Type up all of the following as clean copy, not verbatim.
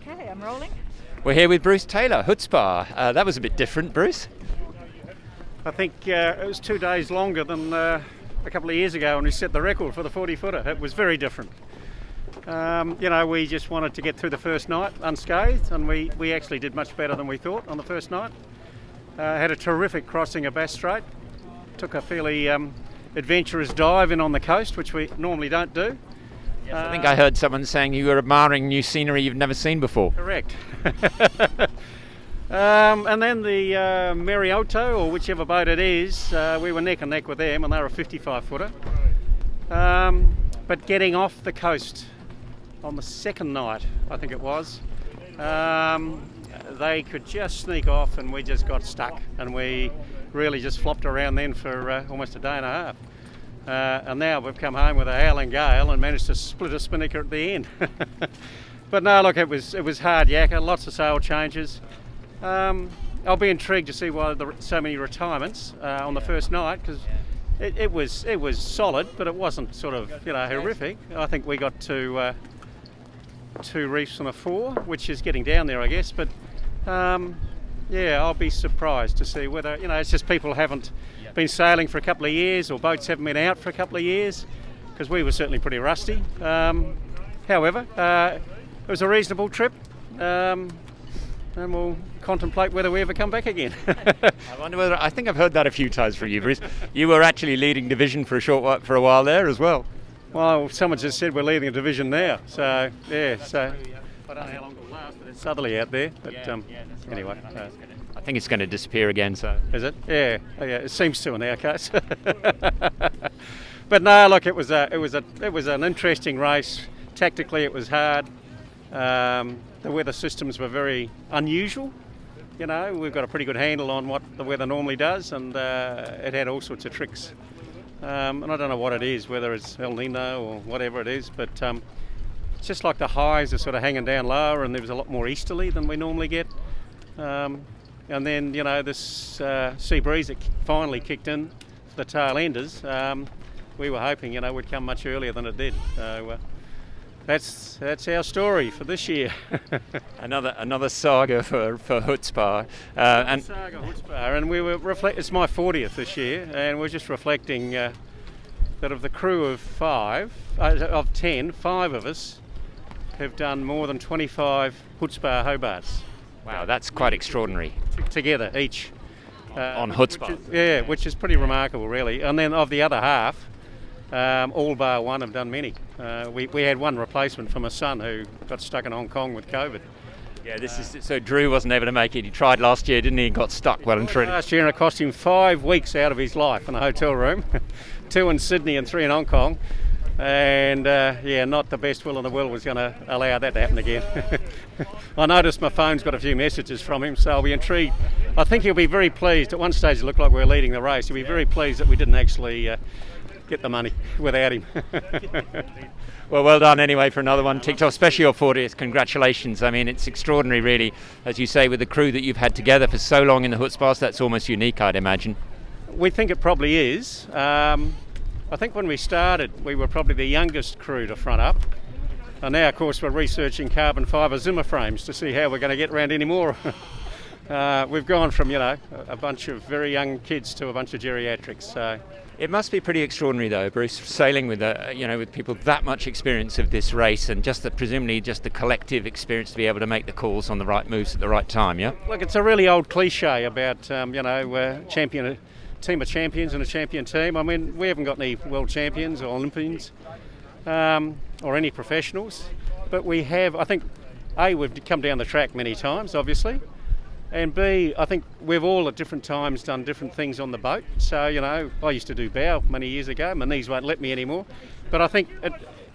Okay, I'm rolling. We're here with Bruce Taylor, Chutzpah. That was a bit different, Bruce. I think it was 2 days longer than a couple of years ago when we set the record for the 40-footer. It was very different. We just wanted to get through the first night unscathed, and we actually did much better than we thought on the first night. Had a terrific crossing of Bass Strait. Took a fairly adventurous dive in on the coast, which we normally don't do. Yes, I think I heard someone saying you were admiring new scenery you've never seen before. Correct. And then the Marioto, or whichever boat it is, we were neck and neck with them, and they were a 55-footer. But getting off the coast on the second night, I think it was, they could just sneak off, and we just got stuck, and we really just flopped around then for almost a day and a half. And now we've come home with a howling gale and managed to split a spinnaker at the end. But no, look, it was hard yakka, lots of sail changes. I'll be intrigued to see why there were so many retirements on the first night, because it was solid, but it wasn't sort of horrific. I think we got to 2 reefs on a 4, which is getting down there, I guess. But I'll be surprised to see whether it's just people haven't been sailing for a couple of years, or boats haven't been out for a couple of years, because we were certainly pretty rusty. However, it was a reasonable trip, and we'll contemplate whether we ever come back again. I think I've heard that a few times from you, Bruce. You were actually leading division for a while there as well. Well, someone just said we're leading a division now, so yeah. So I don't know how long it'll last, but it's southerly out there. But anyway. I think it's going to disappear again. So is it? Yeah. It seems to in our case. But no, look, it was an interesting race. Tactically, it was hard. The weather systems were very unusual. We've got a pretty good handle on what the weather normally does, and it had all sorts of tricks. And I don't know what it is, whether it's El Nino or whatever it is, but it's just like the highs are sort of hanging down lower, and there was a lot more easterly than we normally get. And then, this sea breeze that finally kicked in for the tail enders, we were hoping, would come much earlier than it did. So that's our story for this year. Another saga for Chutzpah. Saga Chutzpah, and we were it's my 40th this year, and we're just reflecting that of the crew of 10, 5 of us have done more than 25 Chutzpah Hobarts. Wow, that's quite extraordinary. Together, each. On Chutzpah. Which is pretty remarkable, really. And then of the other half, all bar one have done many. We had one replacement for my son who got stuck in Hong Kong with COVID. Yeah, so Drew wasn't able to make it. He tried last year, didn't he? And got stuck well and truly. Last year, and it cost him 5 weeks out of his life in a hotel room. 2 in Sydney and 3 in Hong Kong. And not the best will in the world was going to allow that to happen again. I noticed my phone's got a few messages from him, so I'll be intrigued. I think he'll be very pleased. At one stage it looked like we were leading the race. He'll be very pleased that we didn't actually get the money without him. Well done anyway for another one ticked off, especially your 40th. Congratulations. I mean, it's extraordinary, really, as you say, with the crew that you've had together for so long in the Chutzpahs. That's almost unique, I'd imagine. We think it probably is. I think when we started, we were probably the youngest crew to front up. And now, of course, we're researching carbon fibre Zimmer frames to see how we're going to get around any more. We've gone from, a bunch of very young kids to a bunch of geriatrics. So it must be pretty extraordinary, though, Bruce, sailing with with people that much experience of this race, and presumably the collective experience to be able to make the calls on the right moves at the right time. Yeah. Look, it's a really old cliche about champion. Team of champions and a champion team. I mean, we haven't got any world champions or Olympians or any professionals, but we have, I think, A, we've come down the track many times, obviously, and B, I think we've all at different times done different things on the boat. So, I used to do bow many years ago. My knees won't let me anymore, but I think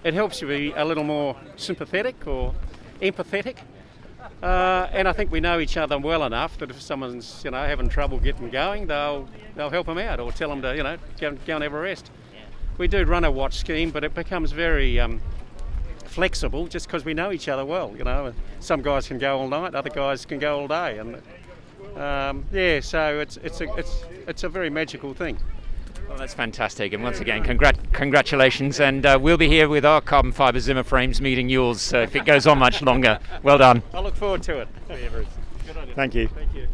it helps you be a little more sympathetic or empathetic. And I think we know each other well enough that if someone's having trouble getting going, they'll help them out or tell them to go and have a rest. We do run a watch scheme, but it becomes very flexible just because we know each other well. Some guys can go all night, other guys can go all day, and so it's a very magical thing. Well, that's fantastic, and once again, congratulations, and we'll be here with our carbon fibre Zimmer frames meeting yours if it goes on much longer. Well done. I look forward to it. Thank you. Thank you.